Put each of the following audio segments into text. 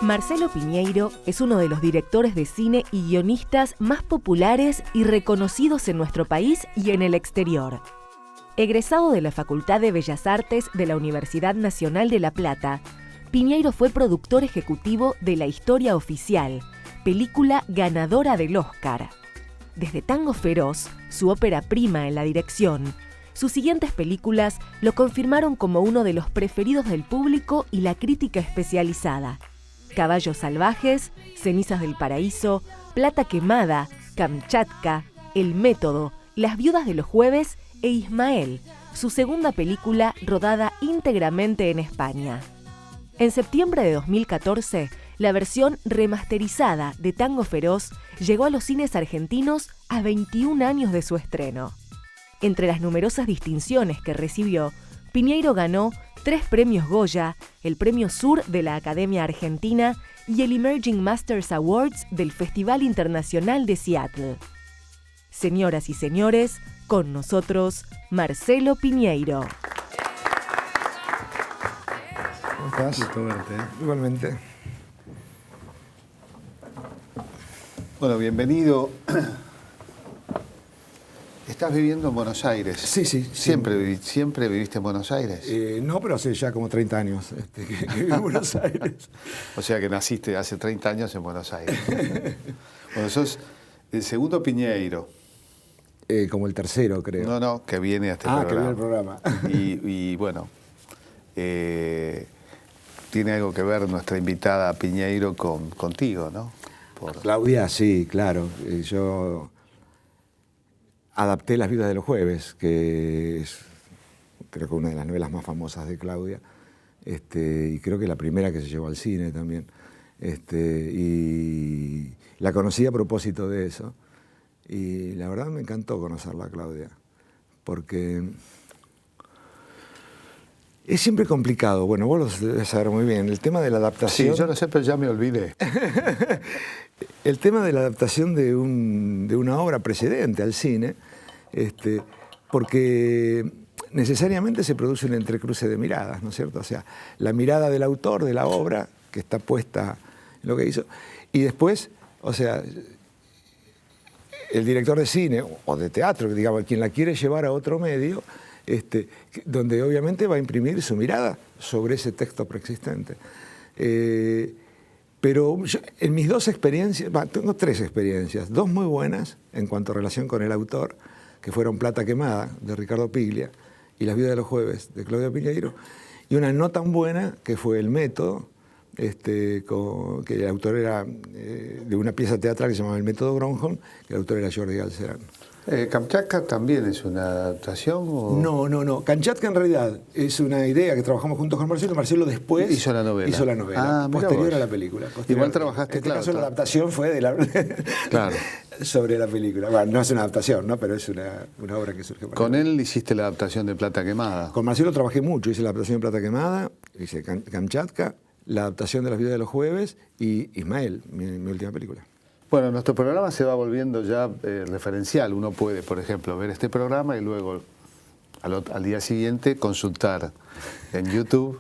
Marcelo Piñeiro es uno de los directores de cine y guionistas más populares y reconocidos en nuestro país y en el exterior. Egresado de la Facultad de Bellas Artes de la Universidad Nacional de La Plata, Piñeiro fue productor ejecutivo de La Historia Oficial, película ganadora del Oscar. Desde Tango Feroz, su ópera prima en la dirección, sus siguientes películas lo confirmaron como uno de los preferidos del público y la crítica especializada. Caballos salvajes, Cenizas del paraíso, Plata quemada, Kamchatka, El método, Las viudas de los jueves e Ismael, su segunda película rodada íntegramente en España. En septiembre de 2014, la versión remasterizada de Tango Feroz llegó a los cines argentinos a 21 años de su estreno. Entre las numerosas distinciones que recibió, Piñeiro ganó 3 premios Goya, el Premio Sur de la Academia Argentina y el Emerging Masters Awards del Festival Internacional de Seattle. Señoras y señores, con nosotros, Marcelo Piñeiro. ¿Cómo estás? Gusto verte. Igualmente. Bueno, bienvenido. ¿Estás viviendo en Buenos Aires? Sí. ¿Siempre viviste en Buenos Aires? No, pero hace ya como 30 años que vivo en Buenos Aires. O sea que naciste hace 30 años en Buenos Aires. Bueno, sos el segundo Piñeiro. Como el tercero, creo. No, que viene a este programa. programa. Que viene el programa. Y bueno, tiene algo que ver nuestra invitada Piñeiro contigo, ¿no? Claudia, sí, claro. Yo adapté Las viudas de los jueves, que es creo que una de las novelas más famosas de Claudia, y creo que la primera que se llevó al cine también. Y la conocí a propósito de eso. Y la verdad me encantó conocerla, Claudia, porque es siempre complicado. Bueno, vos lo debes saber muy bien. El tema de la adaptación... Sí, yo no sé, pero ya me olvidé. El tema de la adaptación de una obra precedente al cine, porque necesariamente se produce un entrecruce de miradas, ¿no es cierto? O sea, la mirada del autor de la obra, que está puesta en lo que hizo, y después, o sea, el director de cine o de teatro, digamos, quien la quiere llevar a otro medio, donde obviamente va a imprimir su mirada sobre ese texto preexistente. Pero yo, en mis 2 experiencias, tengo 3 experiencias, 2 muy buenas en cuanto a relación con el autor, que fueron Plata quemada, de Ricardo Piglia, y Las viudas de los jueves, de Claudia Piñeiro, y una no tan buena, que fue El método, que el autor era de una pieza teatral que se llamaba El método Gronholm, que el autor era Jordi Galcerán. ¿Kamchatka también es una adaptación? ¿O? No. Kamchatka en realidad es una idea que trabajamos juntos con Marcelo. Marcelo después hizo la novela. Posterior a la película. Igual trabajaste, en este caso la adaptación fue de claro. sobre la película. Bueno, no es una adaptación, ¿no? Pero es una obra que surge. Con él hiciste la adaptación de Plata quemada. Con Marcelo trabajé mucho. Hice la adaptación de Plata quemada, hice Kamchatka, la adaptación de Las viudas de los jueves y Ismael, mi última película. Bueno, nuestro programa se va volviendo ya referencial. Uno puede, por ejemplo, ver este programa y luego al día siguiente consultar en YouTube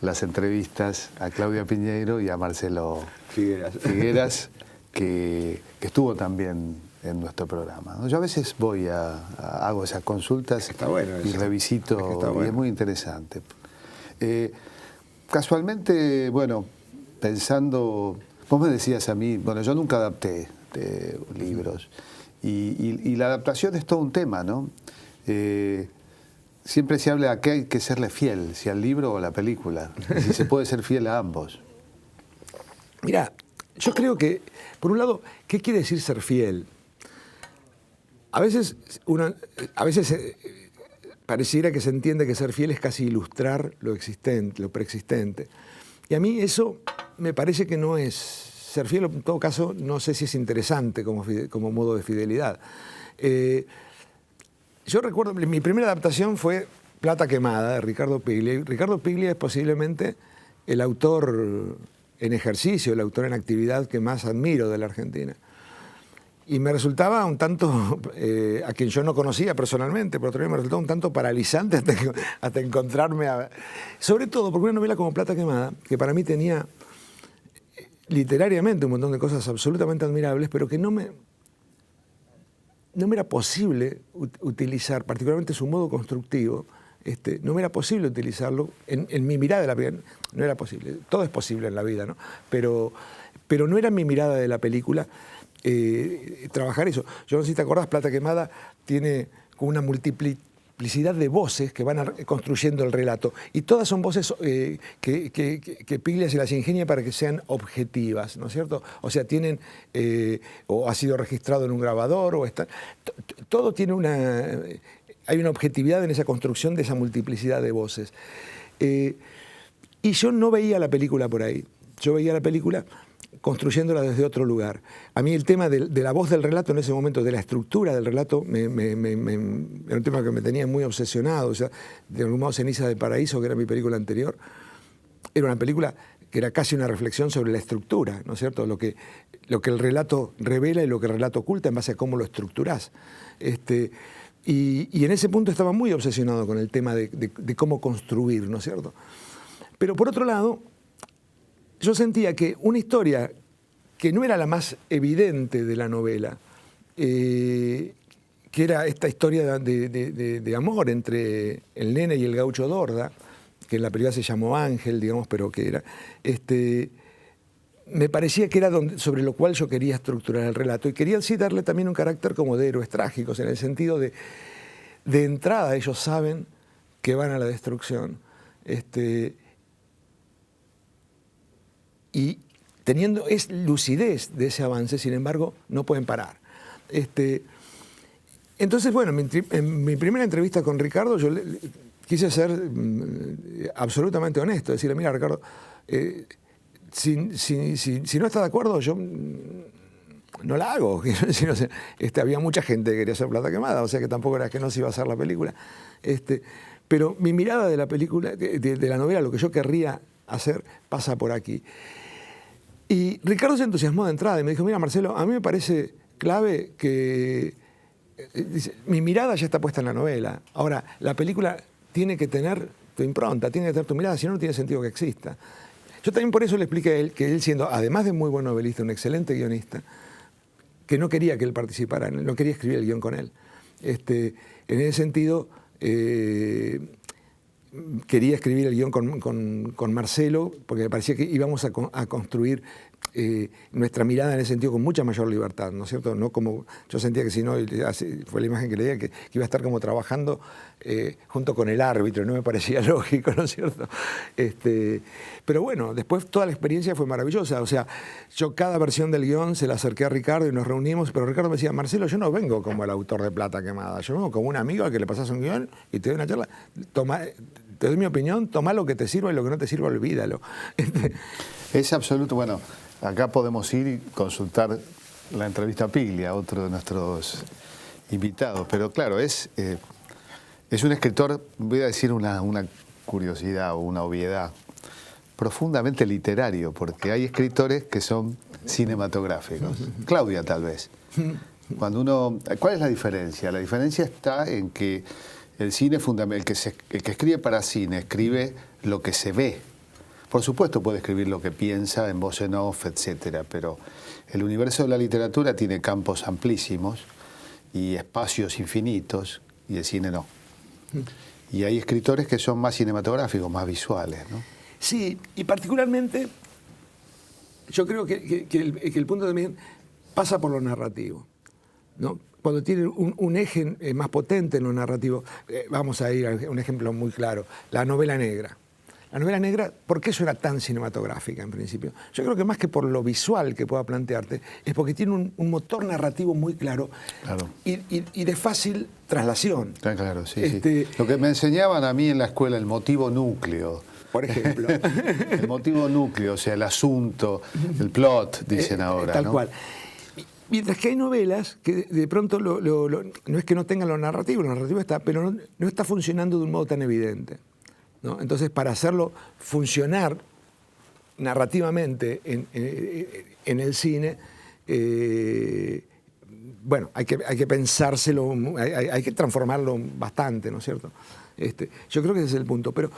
las entrevistas a Claudia Piñeiro y a Marcelo Figueras que estuvo también en nuestro programa, ¿no? Yo a veces hago esas consultas y revisito, y es muy interesante. Casualmente, bueno, pensando... Vos me decías a mí, bueno, yo nunca adapté libros, y la adaptación es todo un tema, ¿no? Siempre se habla de que hay que serle fiel, si al libro o a la película, y si se puede ser fiel a ambos. Mirá, yo creo que, por un lado, ¿qué quiere decir ser fiel? A veces pareciera que se entiende que ser fiel es casi ilustrar lo existente, lo preexistente. Y a mí eso me parece que no es ser fiel, en todo caso no sé si es interesante como modo de fidelidad. Yo recuerdo, mi primera adaptación fue Plata Quemada, de Ricardo Piglia. Y Ricardo Piglia es posiblemente el autor en ejercicio, el autor en actividad que más admiro de la Argentina. Y me resultaba un tanto, a quien yo no conocía personalmente, pero también me resultaba un tanto paralizante hasta encontrarme sobre todo porque una novela como Plata Quemada, que para mí tenía literariamente un montón de cosas absolutamente admirables, pero que no me era posible utilizar, particularmente su modo constructivo, no me era posible utilizarlo en mi mirada de la vida. No era posible. Todo es posible en la vida, ¿no? Pero no era mi mirada de la película trabajar eso. Yo no sé si te acordás, Plata Quemada tiene una multiplicidad de voces que van construyendo el relato. Y todas son voces que Piglia se las ingenia para que sean objetivas, ¿no es cierto? O sea, tienen, o ha sido registrado en un grabador, o está. Todo tiene hay una objetividad en esa construcción de esa multiplicidad de voces. Y yo no veía la película por ahí. Yo veía la película construyéndola desde otro lugar. A mí el tema de la voz del relato en ese momento, de la estructura del relato, era un tema que me tenía muy obsesionado. O sea, de algún modo Ceniza de Paraíso, que era mi película anterior, era una película que era casi una reflexión sobre la estructura, ¿no es cierto? Lo que el relato revela y lo que el relato oculta en base a cómo lo estructurás. Y en ese punto estaba muy obsesionado con el tema de cómo construir, ¿no es cierto? Pero por otro lado, yo sentía que una historia que no era la más evidente de la novela, que era esta historia de amor entre el nene y el gaucho Dorda, que en la película se llamó Ángel, digamos, pero que era, me parecía que era sobre lo cual yo quería estructurar el relato. Y quería sí darle también un carácter como de héroes trágicos, en el sentido de entrada ellos saben que van a la destrucción. Y teniendo lucidez de ese avance, sin embargo, no pueden parar. Entonces, bueno, en mi primera entrevista con Ricardo, yo quise ser absolutamente honesto, decirle, mira, Ricardo, si no está de acuerdo, yo no la hago. Había mucha gente que quería hacer Plata Quemada, o sea que tampoco era que no se iba a hacer la película. Pero mi mirada de la película, de la novela, lo que yo querría hacer, pasa por aquí. Y Ricardo se entusiasmó de entrada y me dijo, mira, Marcelo, a mí me parece clave que mi mirada ya está puesta en la novela. Ahora, la película tiene que tener tu impronta, tiene que tener tu mirada, si no, no tiene sentido que exista. Yo también por eso le expliqué a él que él, siendo, además de muy buen novelista, un excelente guionista, que no quería que él participara, no quería escribir el guión con él. En ese sentido, quería escribir el guión con Marcelo, porque me parecía que íbamos a construir nuestra mirada en ese sentido con mucha mayor libertad, ¿no es cierto? No como yo sentía que si no, fue la imagen que le di, que iba a estar como trabajando junto con el árbitro, no me parecía lógico, ¿no es cierto? Pero bueno, después toda la experiencia fue maravillosa, o sea, yo cada versión del guión se la acerqué a Ricardo y nos reunimos, pero Ricardo me decía, Marcelo, yo no vengo como el autor de Plata Quemada, yo vengo como un amigo al que le pasás un guión y te doy una charla, te doy mi opinión, toma lo que te sirva y lo que no te sirva, olvídalo. Es absoluto, bueno, acá podemos ir y consultar la entrevista a Piglia, otro de nuestros invitados, pero claro, es un escritor, voy a decir una curiosidad o una obviedad, profundamente literario, porque hay escritores que son cinematográficos. Claudia, tal vez. ¿Cuál es la diferencia? La diferencia está en que el cine el que escribe para cine escribe lo que se ve. Por supuesto puede escribir lo que piensa en voz en off, etcétera, pero el universo de la literatura tiene campos amplísimos y espacios infinitos, y el cine no. Y hay escritores que son más cinematográficos, más visuales, ¿no? Sí, y particularmente yo creo que el punto también pasa por lo narrativo, ¿no? Cuando tiene un eje más potente en lo narrativo, vamos a ir a un ejemplo muy claro, la novela negra. La novela negra, ¿por qué suena tan cinematográfica en principio? Yo creo que más que por lo visual que pueda plantearte, es porque tiene un motor narrativo muy claro, y de fácil traslación. Claro, sí, sí. Lo que me enseñaban a mí en la escuela, el motivo núcleo. Por ejemplo. El motivo núcleo, o sea, el asunto, el plot, dicen ahora, tal ¿no? cual. Mientras que hay novelas que de pronto no es que no tengan lo narrativo está, pero no está funcionando de un modo tan evidente, ¿no? Entonces, para hacerlo funcionar narrativamente en el cine, bueno, hay que pensárselo, hay que transformarlo bastante, ¿no es cierto? Yo creo que ese es el punto. Pero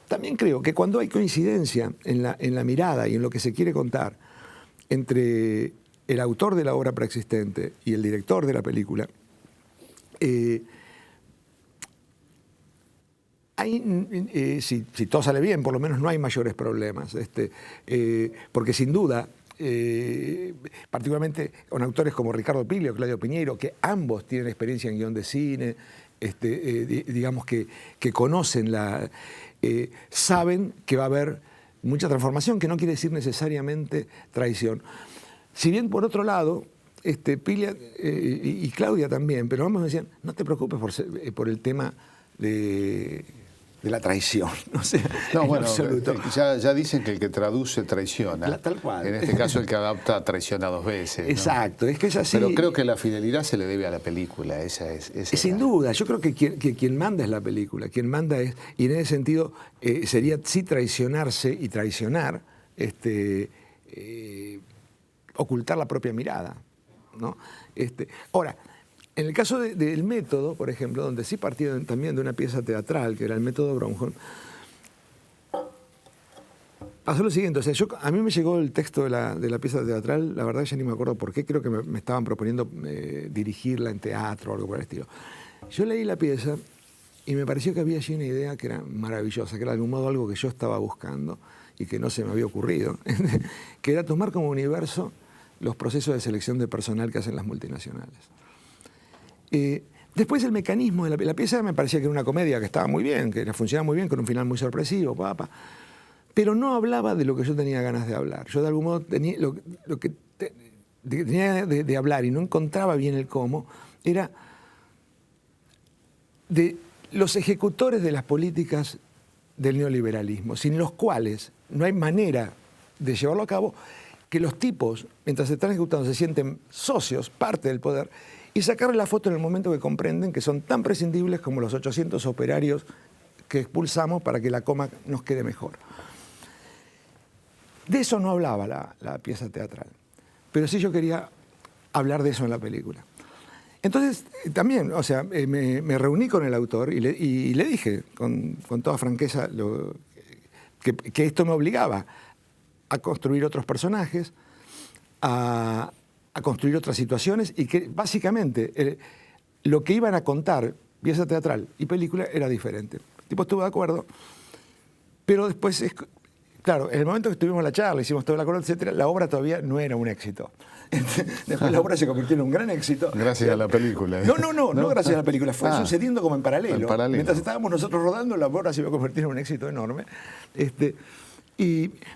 también creo que cuando hay coincidencia en la mirada y en lo que se quiere contar entre el autor de la obra preexistente y el director de la película, si todo sale bien, por lo menos no hay mayores problemas, porque sin duda, particularmente con autores como Ricardo Piglia o Claudio Piñeiro, que ambos tienen experiencia en guión de cine, digamos que conocen saben que va a haber mucha transformación, que no quiere decir necesariamente traición. Si bien, por otro lado, Piglia y Claudia también, pero ambos decían, no te preocupes por el tema de la traición, no sé, no, bueno, absoluto. Ya dicen que el que traduce traiciona. Tal cual. En este caso el que adapta traiciona 2 veces. Exacto, ¿no? Es que es así. Pero creo que la fidelidad se le debe a la película, Sin duda, yo creo que quien manda es la película, quien manda es, y en ese sentido sería sí traicionarse y traicionar, ocultar la propia mirada, ¿no? Ahora, en el caso del método, por ejemplo, donde sí partía también de una pieza teatral, que era el método Bronjón, pasó lo siguiente, o sea, a mí me llegó el texto de la pieza teatral, la verdad ya ni me acuerdo por qué, creo que me estaban proponiendo dirigirla en teatro o algo por el estilo. Yo leí la pieza y me pareció que había allí una idea que era maravillosa, que era de algún modo algo que yo estaba buscando y que no se me había ocurrido, que era tomar como universo los procesos de selección de personal que hacen las multinacionales. Después el mecanismo de la pieza me parecía que era una comedia que estaba muy bien, que funcionaba muy bien, con un final muy sorpresivo, pero no hablaba de lo que yo tenía ganas de hablar. Yo de algún modo tenía lo que tenía de hablar y no encontraba bien el cómo, era de los ejecutores de las políticas del neoliberalismo, sin los cuales no hay manera de llevarlo a cabo, que los tipos, mientras se están ejecutando, se sienten socios, parte del poder, y sacarle la foto en el momento que comprenden que son tan prescindibles como los 800 operarios que expulsamos para que la coma nos quede mejor. De eso no hablaba la pieza teatral, pero sí yo quería hablar de eso en la película. Entonces, también, o sea, me reuní con el autor y le dije con toda franqueza que esto me obligaba a construir otros personajes, a construir otras situaciones y que básicamente lo que iban a contar, pieza teatral y película, era diferente. El tipo estuvo de acuerdo, pero después, claro, en el momento que tuvimos la charla, hicimos todo el acuerdo, etcétera, la obra todavía no era un éxito. Después la obra se convirtió en un gran éxito. Gracias a la película. No gracias a la película, fue sucediendo como en paralelo. En paralelo. Mientras estábamos nosotros rodando, la obra se iba a convertir en un éxito enorme.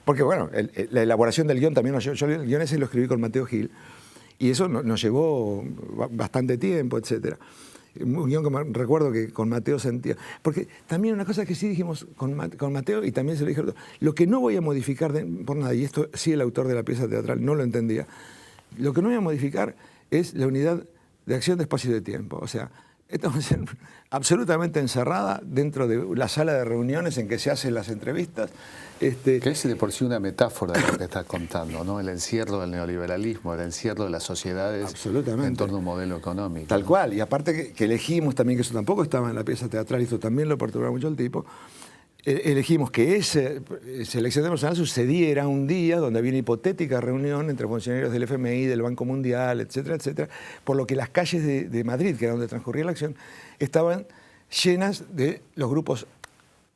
Porque bueno, la elaboración del guión también, yo el guión ese lo escribí con Mateo Gil, y eso nos llevó bastante tiempo, etc. Un guión que recuerdo que con Mateo sentía. Porque también una cosa que sí dijimos con Mateo, y también se lo dije, lo que no voy a modificar por nada, y esto sí el autor de la pieza teatral no lo entendía, lo que no voy a modificar es la unidad de acción de espacio y de tiempo. O sea, estamos absolutamente encerrada dentro de la sala de reuniones en que se hacen las entrevistas. Que es de por sí una metáfora de lo que estás contando, ¿no? El encierro del neoliberalismo, el encierro de las sociedades en torno a un modelo económico. Tal cual, y aparte que elegimos también, que eso tampoco estaba en la pieza teatral, y esto también lo perturbaba mucho el tipo, elegimos que esa elección de personal sucediera un día donde había una hipotética reunión entre funcionarios del FMI, del Banco Mundial, etcétera, etcétera, por lo que las calles de Madrid, que era donde transcurría la acción, estaban llenas de los grupos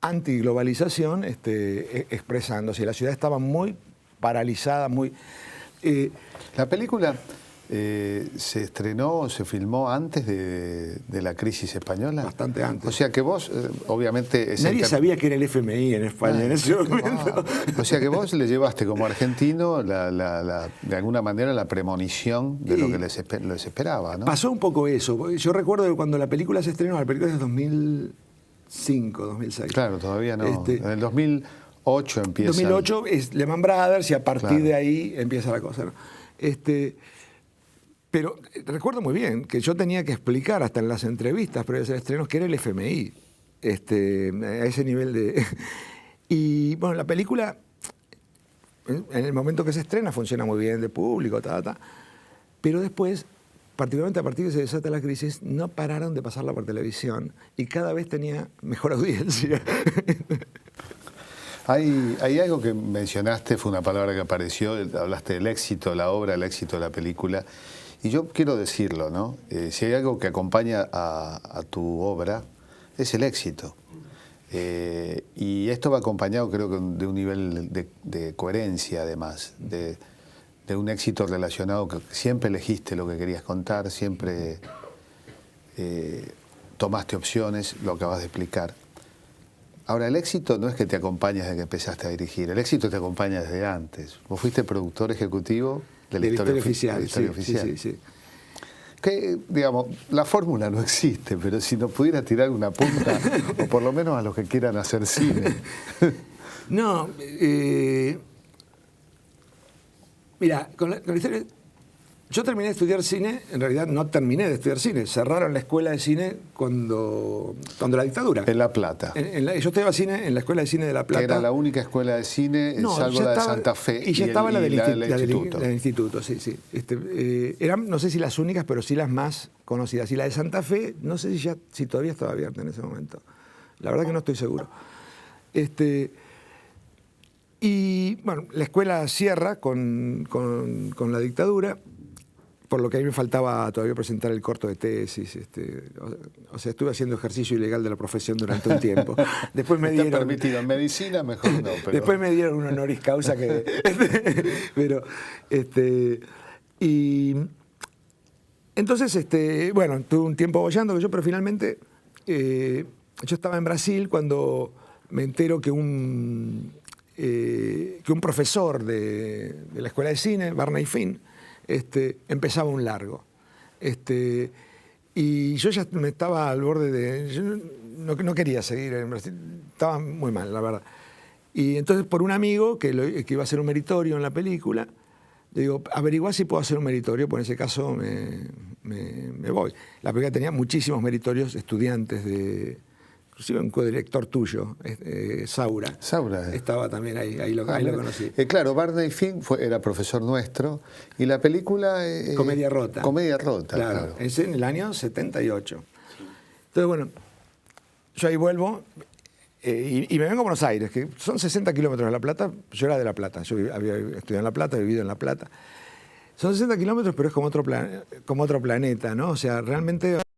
antiglobalización expresándose. La ciudad estaba muy paralizada, muy... La película se estrenó, se filmó antes de la crisis española. Bastante antes. O sea que vos, obviamente... Nadie sabía que era el FMI en España en ese momento. O sea que vos le llevaste como argentino, de alguna manera, la premonición de lo que les esperaba, ¿no? Pasó un poco eso. Yo recuerdo que cuando la película se estrenó, la película es de 2005, 2006. Claro, todavía no. En el 2008 empieza. 2008 es Lehman Brothers y a partir de ahí empieza la cosa, ¿no? Pero recuerdo muy bien que yo tenía que explicar hasta en las entrevistas previas al estreno que era el FMI, a ese nivel de... Y bueno, la película, en el momento que se estrena, funciona muy bien de público, pero después, particularmente a partir de que se desata la crisis, no pararon de pasarla por televisión y cada vez tenía mejor audiencia. Hay algo que mencionaste, fue una palabra que apareció, hablaste del éxito de la obra, el éxito de la película, y yo quiero decirlo, ¿no? Si hay algo que acompaña a tu obra, es el éxito. Y esto va acompañado, creo que, de un nivel de coherencia, además, de un éxito relacionado que siempre elegiste lo que querías contar, siempre tomaste opciones, lo acabas de explicar. Ahora, el éxito no es que te acompaña desde que empezaste a dirigir, el éxito te acompaña desde antes. Vos fuiste productor ejecutivo de la historia oficial. Sí. Que, digamos, la fórmula no existe, pero si nos pudiera tirar una punta, o por lo menos a los que quieran hacer cine. No, mira, con la historia... Yo terminé de estudiar cine, en realidad no terminé de estudiar cine, cerraron la escuela de cine cuando la dictadura. En La Plata. Yo estudiaba cine en la Escuela de Cine de La Plata. Que era la única escuela de cine, salvo la de Santa Fe. Y ya estaba la del instituto. La del instituto, sí. Eran, no sé si las únicas, pero sí las más conocidas. Y la de Santa Fe, no sé si todavía estaba abierta en ese momento. La verdad que no estoy seguro. Y bueno, la escuela cierra con la dictadura, por lo que a mí me faltaba todavía presentar el corto de tesis. O sea, estuve haciendo ejercicio ilegal de la profesión durante un tiempo. Después me dieron... Está permitido, en medicina mejor no. Pero... Después me dieron un honoris causa que... y entonces, bueno, tuve un tiempo boyando pero finalmente yo estaba en Brasil cuando me entero que un profesor de la Escuela de Cine, Barney Finn, empezaba un largo. Y yo ya me estaba al borde de... Yo no quería seguir en Brasil, estaba muy mal, la verdad. Y entonces por un amigo que iba a hacer un meritorio en la película, le digo, averiguá si puedo hacer un meritorio, por ese caso me voy. La película tenía muchísimos meritorios, estudiantes inclusive un codirector tuyo, Saura. Saura. Estaba también ahí lo conocí. Claro, Barney Finn era profesor nuestro y la película... Comedia Rota. Comedia Rota, claro. Es en el año 78. Entonces, bueno, yo ahí vuelvo y me vengo a Buenos Aires, que son 60 kilómetros de La Plata. Yo era de La Plata, yo había estudiado en La Plata, vivido en La Plata. Son 60 kilómetros, pero es como otro planeta, ¿no? O sea, realmente